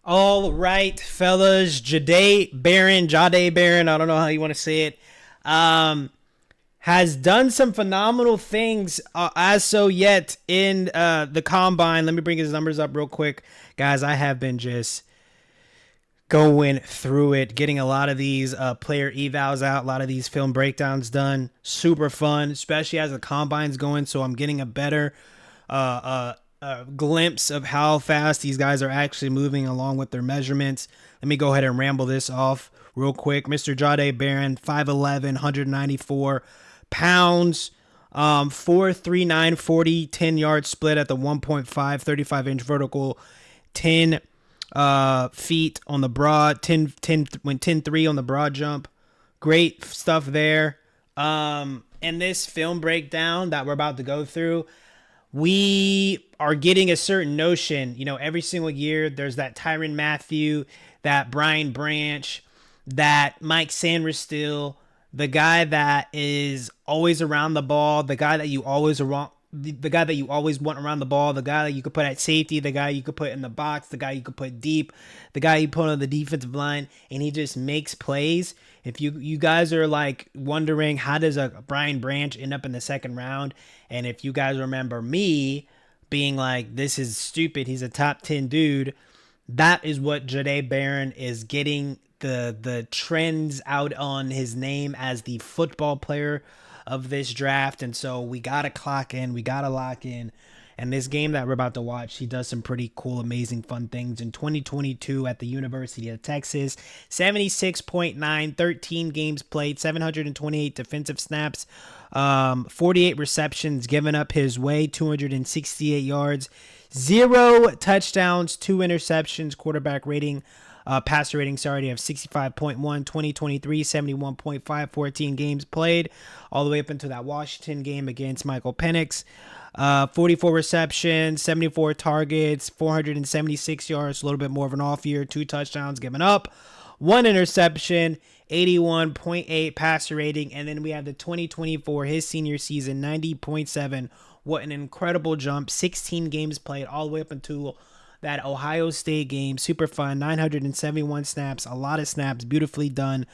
All right, fellas. Jahdae Barron, I don't know how you want to say it, um, has done some phenomenal things as so yet in the combine. Let me bring his numbers up real quick. Guys, I have been just going through it, getting a lot of these player evals out, a lot of these film breakdowns done. Super fun, especially as the combine's going. So I'm getting a better glimpse of how fast these guys are actually moving along with their measurements. Let me go ahead and ramble this off real quick. Mr. Jahdae Barron, 5'11", 194 pounds. 4.39 40 10-yard split at the 1.5 35-inch vertical, 10 feet on the broad, 10 went 10-3 on the broad jump. Great stuff there. In this film breakdown that we're about to go through, we are getting a certain notion. Every single year there's that Tyrann Mathieu, that Brian Branch, that Mike Sanders, the guy that is always around the ball, the guy that you always around, the guy that you always want around the ball, the guy that you could put at safety, the guy you could put in the box, the guy you could put deep, the guy you put on the defensive line, and he just makes plays. If you guys are like wondering how does a Brian Branch end up in the second round, and if you guys remember me being like, this is stupid, he's a top 10 dude, that is what Jahdae Barron is getting the trends out on his name as the football player of this draft. And so we gotta clock in, we gotta lock in. And this game that we're about to watch, he does some pretty cool, amazing, fun things. In 2022 at the University of Texas, 76.9, 13 games played, 728 defensive snaps, 48 receptions given up his way, 268 yards, 0 touchdowns, 2 interceptions, quarterback rating, passer rating, sorry, of 65.1, 2023, 71.5, 14 games played, all the way up into that Washington game against Michael Penix. 44 receptions, 74 targets, 476 yards, a little bit more of an off year, 2 touchdowns given up, 1 interception, 81.8 passer rating. And then we have the 2024, his senior season, 90.7. What an incredible jump. 16 games played all the way up until that Ohio State game. Super fun. 971 snaps, a lot of snaps, beautifully done.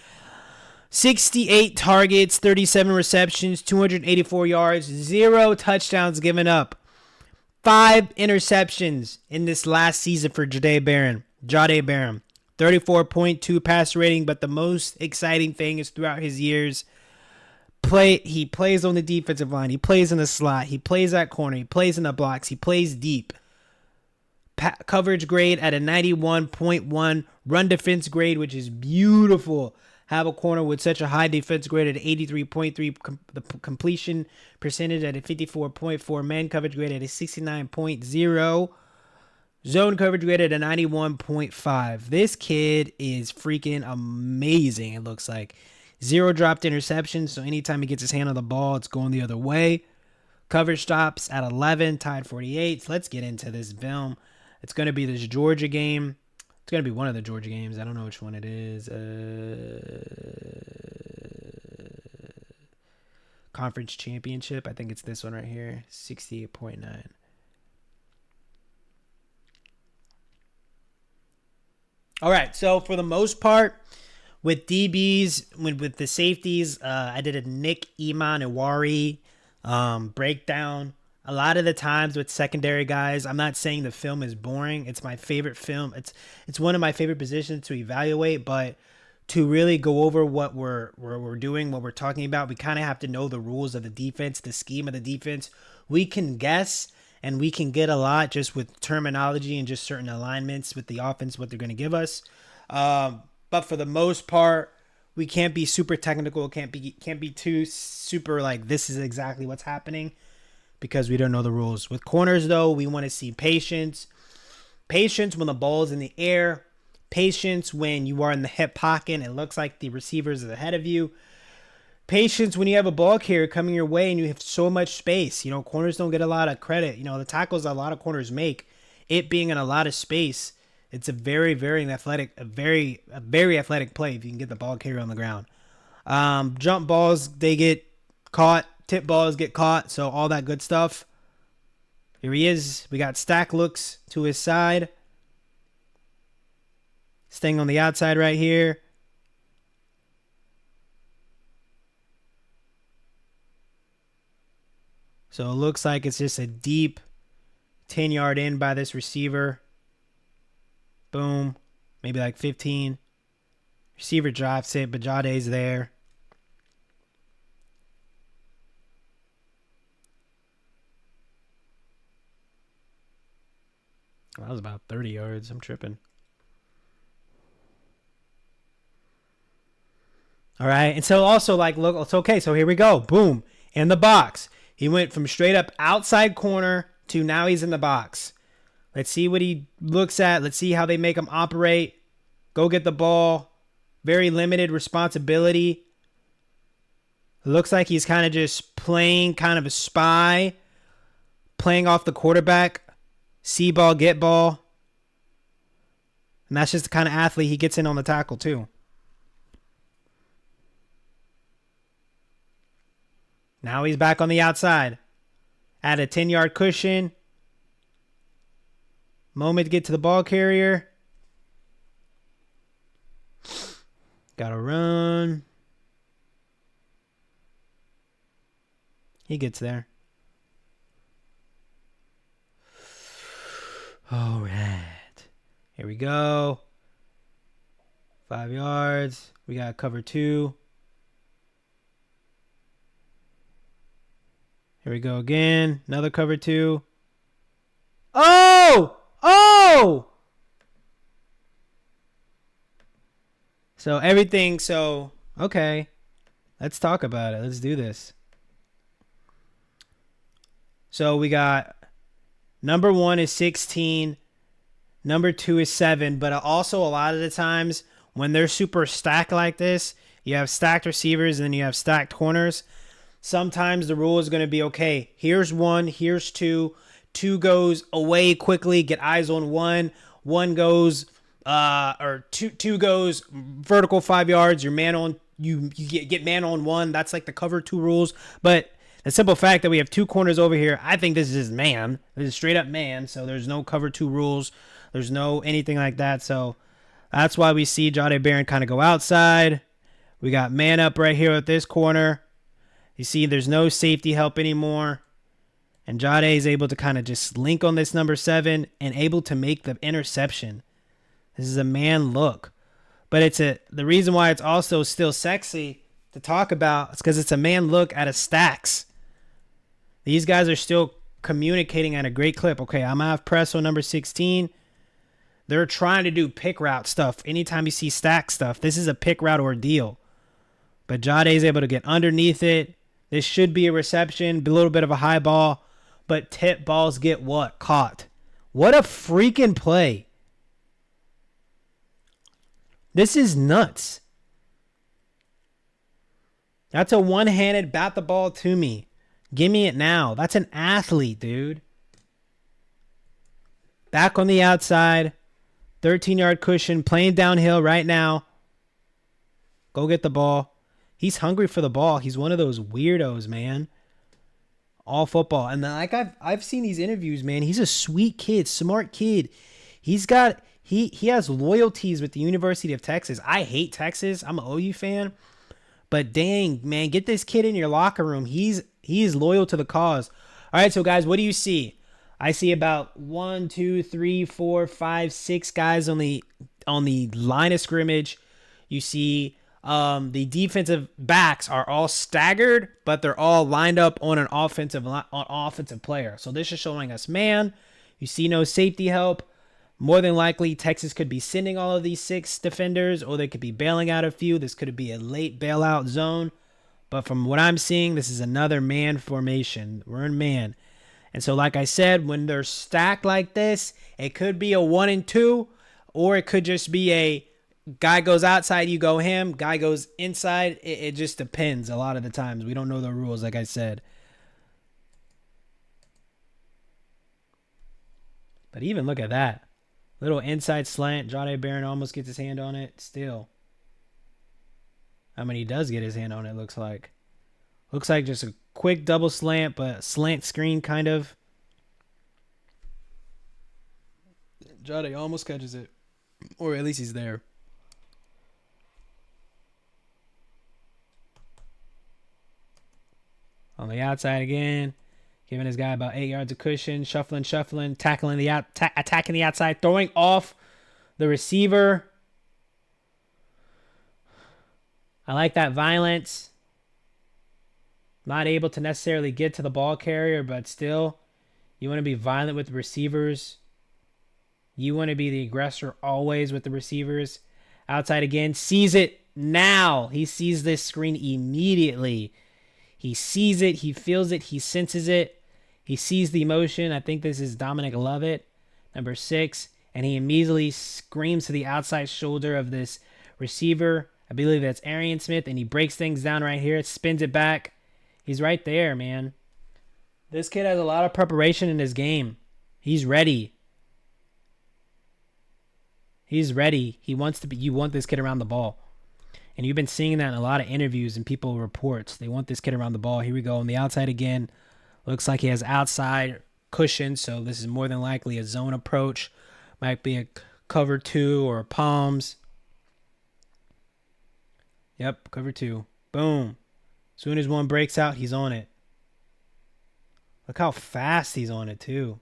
68 targets, 37 receptions, 284 yards, 0 touchdowns given up. 5 interceptions in this last season for Jahdae Barron. 34.2 passer rating, but the most exciting thing is throughout his years, he plays on the defensive line, he plays in the slot, he plays at corner, he plays in the blocks, he plays deep. Coverage grade at a 91.1, run defense grade, which is beautiful. Have a corner with such a high defense grade at 83.3, the completion percentage at a 54.4, man coverage grade at a 69.0, zone coverage grade at a 91.5. This kid is freaking amazing, it looks like. 0 dropped interceptions, so anytime he gets his hand on the ball, it's going the other way. Coverage stops at 11, tied 48. So let's get into this film. It's going to be this Georgia game. It's going to be one of the Georgia games. I don't know which one it is. Conference Championship. I think it's this one right here. 68.9. All right. So for the most part, with DBs, with the safeties, I did a Nick Imanwari breakdown. A lot of the times with secondary guys, I'm not saying the film is boring. It's my favorite film. It's one of my favorite positions to evaluate, but to really go over what we're doing, what we're talking about, we kind of have to know the rules of the defense, the scheme of the defense. We can guess and we can get a lot just with terminology and just certain alignments with the offense, what they're going to give us. But for the most part, we can't be super technical. Can't be too super like this is exactly what's happening, because we don't know the rules. With corners, though, we want to see patience. Patience when the ball is in the air. Patience when you are in the hip pocket and it looks like the receiver is ahead of you. Patience when you have a ball carrier coming your way and you have so much space. Corners don't get a lot of credit. The tackles a lot of corners make, it being in a lot of space, it's a very, very athletic, a very athletic play if you can get the ball carrier on the ground. Jump balls, they get caught. Tip balls get caught, so all that good stuff. Here he is. We got stack looks to his side. thing on the outside right here. So it looks like it's just a deep 10-yard in by this receiver. Boom. Maybe like 15. Receiver drops it, but Jahdae's there. Well, that was about 30 yards. I'm tripping. All right. And so also, like, look, it's okay. So here we go. Boom. In the box. He went from straight up outside corner to now he's in the box. Let's see what he looks at. Let's see how they make him operate. Go get the ball. Very limited responsibility. Looks like he's kind of just playing kind of a spy. Playing off the quarterback. See ball, get ball. And that's just the kind of athlete he gets in on the tackle too. Now he's back on the outside. Add a 10-yard cushion. Moment to get to the ball carrier. Gotta run. He gets there. All right. Here we go. 5 yards. We got cover 2. Here we go again. Another cover 2. Oh! Oh! So everything, okay. Let's talk about it. Let's do this. So we got number 1 is 16. Number 2 is 7. But also a lot of the times when they're super stacked like this, you have stacked receivers and then you have stacked corners. Sometimes the rule is going to be, okay, here's 1, here's 2. 2 goes away quickly, get eyes on 1. 1 goes, or two goes vertical 5 yards. You're man on, you get man on 1. That's like the cover 2 rules. But the simple fact that we have 2 corners over here, I think this is man. This is straight up man. So there's no cover 2 rules. There's no anything like that. So that's why we see Jahdae Barron kind of go outside. We got man up right here at this corner. You see, there's no safety help anymore. And Jahdae is able to kind of just link on this number 7 and able to make the interception. This is a man look. But the reason why it's also still sexy to talk about is because it's a man look at a stacks. These guys are still communicating at a great clip. Okay, I'm going to have press on number 16. They're trying to do pick route stuff. Anytime you see stack stuff, this is a pick route ordeal. But Jahdae is able to get underneath it. This should be a reception, a little bit of a high ball, but tip balls get what? Caught. What a freaking play. This is nuts. That's a one-handed bat the ball to me. Give me it now. That's an athlete, dude. Back on the outside. 13-yard cushion, playing downhill right now. Go get the ball. He's hungry for the ball. He's one of those weirdos, man. All football. And then, like I've seen these interviews, man. He's a sweet kid, smart kid. He has loyalties with the University of Texas. I hate Texas. I'm an OU fan. But dang, man, get this kid in your locker room. He is loyal to the cause. All right, so guys, what do you see? I see about 1, 2, 3, 4, 5, 6 guys on the line of scrimmage. You see the defensive backs are all staggered, but they're all lined up on an offensive player. So this is showing us man. You see no safety help. More than likely, Texas could be sending all of these 6 defenders, or they could be bailing out a few. This could be a late bailout zone. But from what I'm seeing, this is another man formation. We're in man. And so, like I said, when they're stacked like this, it could be a 1 and 2, or it could just be a guy goes outside, you go him, guy goes inside. It just depends a lot of the times. We don't know the rules, like I said. But even look at that. Little inside slant. Jahdae Barron almost gets his hand on it. Still. I mean, he does get his hand on it, looks like. Looks like just a quick double slant, but slant screen kind of. Jahdae almost catches it. Or at least he's there. On the outside again. Giving his guy about 8 yards of cushion. Shuffling, tackling attacking the outside, throwing off the receiver. I like that violence. Not able to necessarily get to the ball carrier, but still, you want to be violent with the receivers. You want to be the aggressor always with the receivers. Outside again. Sees it now. He sees this screen immediately. He sees it. He feels it. He senses it. He sees the emotion. I think this is Dominic Lovett, number 6. And he immediately screams to the outside shoulder of this receiver. I believe that's Arian Smith. And he breaks things down right here. Spins it back. He's right there, man. This kid has a lot of preparation in his game. He's ready. He's ready. He wants to be. You want this kid around the ball. And you've been seeing that in a lot of interviews and people reports. They want this kid around the ball. Here we go. On the outside again. Looks like he has outside cushion. So this is more than likely a zone approach. Might be a cover 2 or palms. Yep, cover 2. Boom. Soon as one breaks out, he's on it. Look how fast he's on it, too.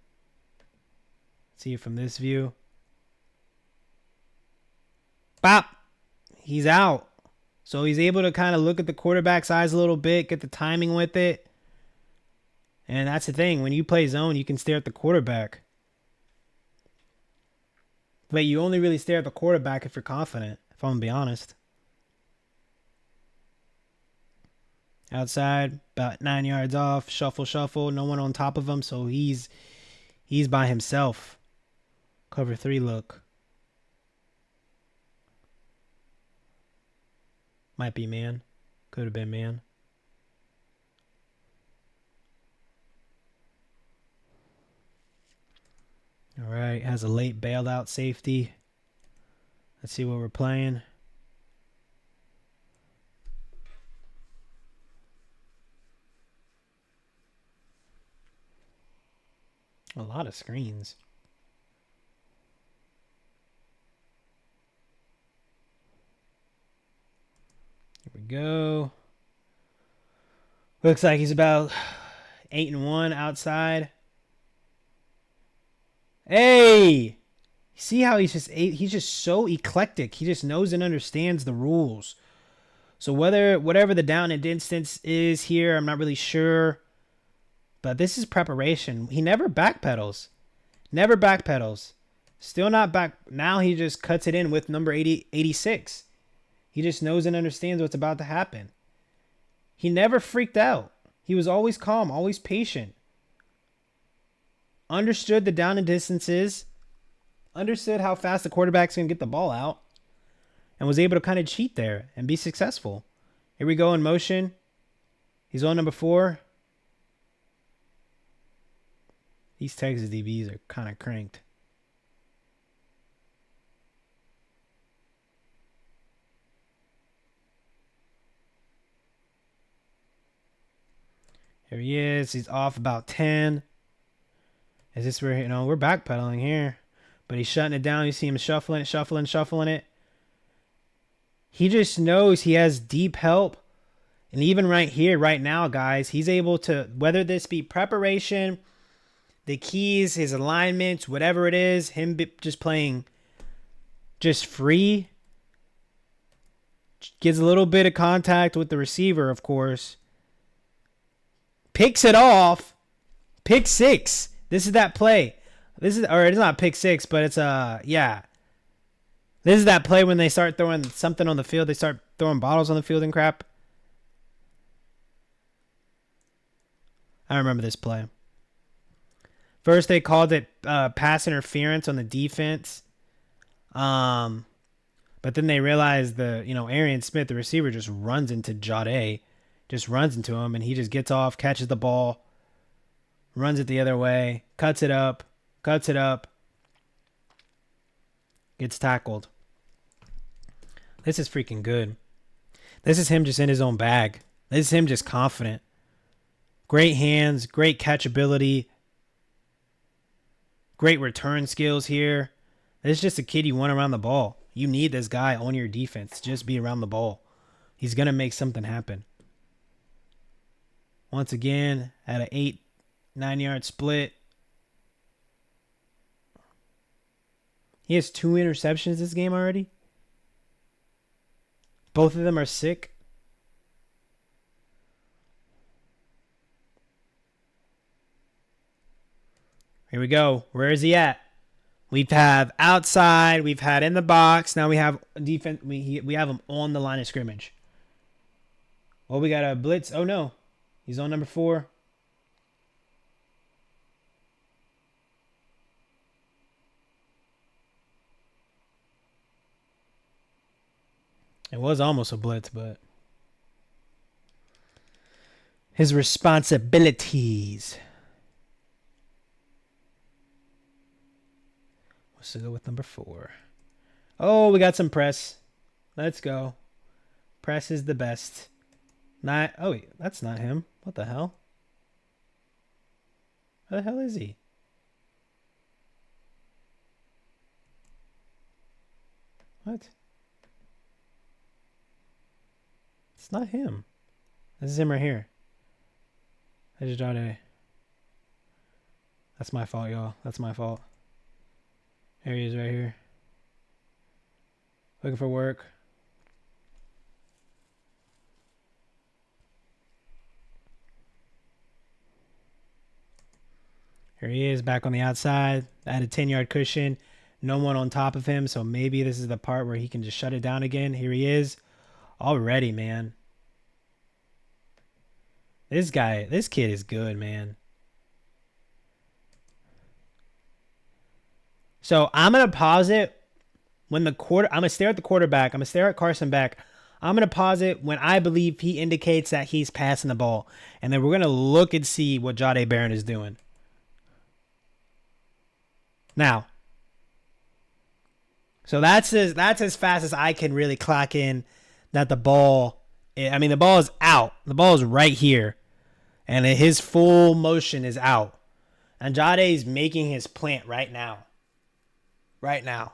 See it from this view. Bop! He's out. So he's able to kind of look at the quarterback's eyes a little bit, get the timing with it. And that's the thing. When you play zone, you can stare at the quarterback. But you only really stare at the quarterback if you're confident, if I'm going to be honest. Outside, about 9 yards off. Shuffle. No one on top of him, so he's by himself. Cover 3 look. Might be man. Could have been man. All right, has a late bailout safety. Let's see what we're playing. A lot of screens. Here we go. Looks like he's about 8-1 outside. Hey! See how he's just so eclectic. He just knows and understands the rules. So whatever the down and distance is here, I'm not really sure. But this is preparation. He never backpedals. Never backpedals. Still not back. Now he just cuts it in with number 86. He just knows and understands what's about to happen. He never freaked out. He was always calm, always patient. Understood the down and distances. Understood how fast the quarterback's going to get the ball out. And was able to kind of cheat there and be successful. Here we go in motion. He's on number 4. These Texas DBs are kind of cranked. Here he is. He's off about 10. Is this where, we're backpedaling here. But he's shutting it down. You see him shuffling it. He just knows he has deep help. And even right here, right now, guys, he's able to, whether this be preparation, the keys, his alignments, whatever it is, him just playing just free. Gets a little bit of contact with the receiver, of course. Picks it off. Pick 6. This is that play. It's not pick 6, but it's yeah. This is that play when they start throwing something on the field. They start throwing bottles on the field and crap. I remember this play. First, they called it pass interference on the defense. But then they realized Arian Smith, the receiver, just runs into Jahdae. Just runs into him, and he just gets off, catches the ball, runs it the other way, cuts it up, gets tackled. This is freaking good. This is him just in his own bag. This is him just confident. Great hands, great catchability, great return skills here. This is just a kid you want around the ball. You need this guy on your defense. Just be around the ball. He's going to make something happen. Once again, at an 8-9 yard split. He has 2 interceptions this game already. Both of them are sick. Here we go. Where is he at? We've had outside. We've had in the box. Now we have defense. We have him on the line of scrimmage. Well, we got a blitz. Oh, no. He's on number 4. It was almost a blitz, but his responsibilities. Let's go with number 4. Oh, we got some press. Let's go. Press is the best. Not. Oh, wait, that's not him. What the hell? Where the hell is he? What? It's not him. This is him right here. That's Jahdae. That's my fault, y'all. That's my fault. There he is right here. Looking for work. Here he is back on the outside. I had a 10-yard cushion. No one on top of him, so maybe this is the part where he can just shut it down again. Here he is. Already, man. This kid is good, man. So I'm going to pause it when I'm going to stare at the quarterback. I'm going to stare at Carson Beck. I'm going to pause it when I believe he indicates that he's passing the ball. And then we're going to look and see what Jahdae Barron is doing. Now, so that's as fast as I can really clock in that the ball is out. The ball is right here. And his full motion is out. And Jahdae is making his plant right now. Right now.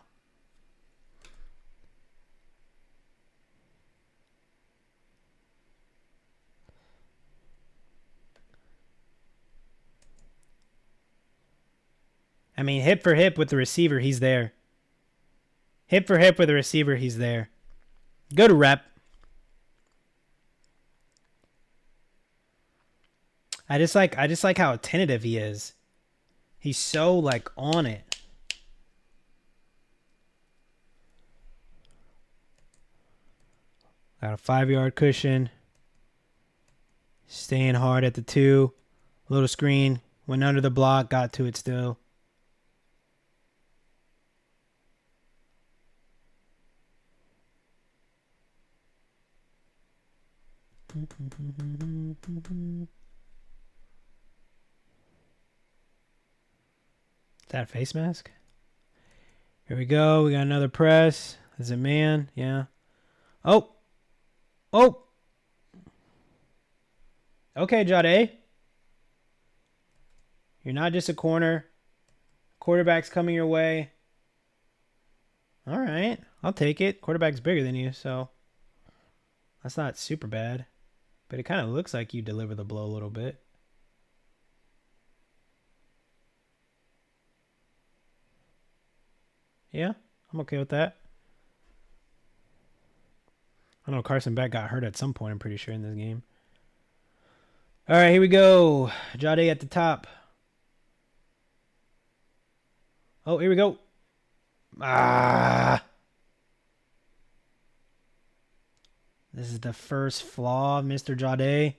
I mean, hip for hip with the receiver, he's there. Hip for hip with the receiver, he's there. Good rep. I just like how attentive he is. He's so like on it. Got a 5-yard cushion. Staying hard at the 2. Little screen. Went under the block. Got to it still. Is that a face mask? Here we go. We got another press. Is it man? Yeah. Oh. Oh. Okay, Jahdae. You're not just a corner. Quarterback's coming your way. All right. I'll take it. Quarterback's bigger than you, so that's not super bad. But it kind of looks like you deliver the blow a little bit. Yeah, I'm okay with that. I know Carson Beck got hurt at some point, I'm pretty sure, in this game. All right, here we go. Jahdae at the top. Oh, here we go. This is the first flaw of Mr. Jahdae.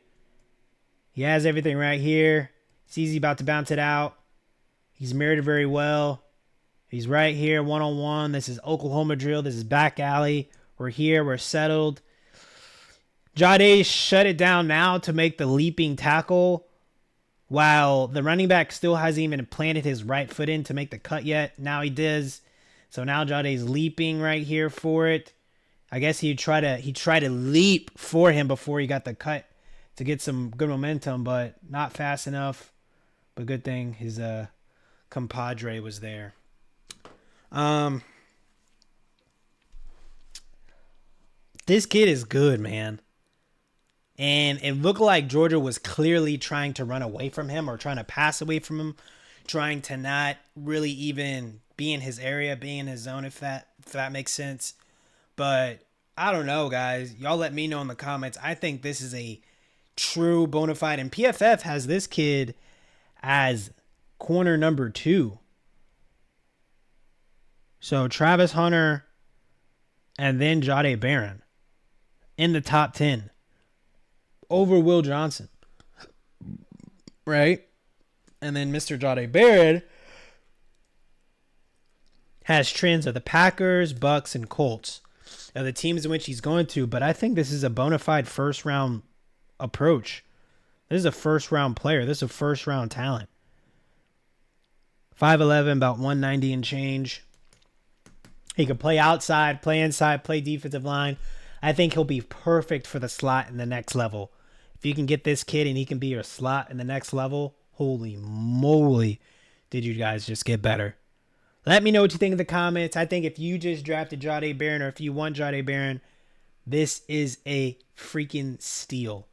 He has everything right here. It's easy about to bounce it out. He's mirrored it very well. He's right here, one-on-one. This is Oklahoma drill. This is back alley. We're here. We're settled. Jahdae shut it down now to make the leaping tackle, while the running back still hasn't even planted his right foot in to make the cut yet. Now he does. So now Jahdae's leaping right here for it. I guess he tried to leap for him before he got the cut to get some good momentum, but not fast enough. But good thing his compadre was there. This kid is good, man. And it looked like Georgia was clearly trying to run away from him or trying to pass away from him, trying to not really even be in his area, be in his zone, if that makes sense. But I don't know, guys. Y'all let me know in the comments. I think this is a true bona fide. And PFF has this kid as corner number 2. So Travis Hunter and then Jahdae Barron in the top 10 over Will Johnson. Right? And then Mr. Jahdae Barron has trends of the Packers, Bucks, and Colts of the teams in which he's going to. But I think this is a bona fide first round approach. This is a first round player. This is a first round talent. 5'11", about 190 and change. He can play outside, play inside, play defensive line. I think he'll be perfect for the slot in the next level. If you can get this kid and he can be your slot in the next level, holy moly, did you guys just get better. Let me know what you think in the comments. I think if you just drafted Jahdae Barron or if you want Jahdae Barron, this is a freaking steal.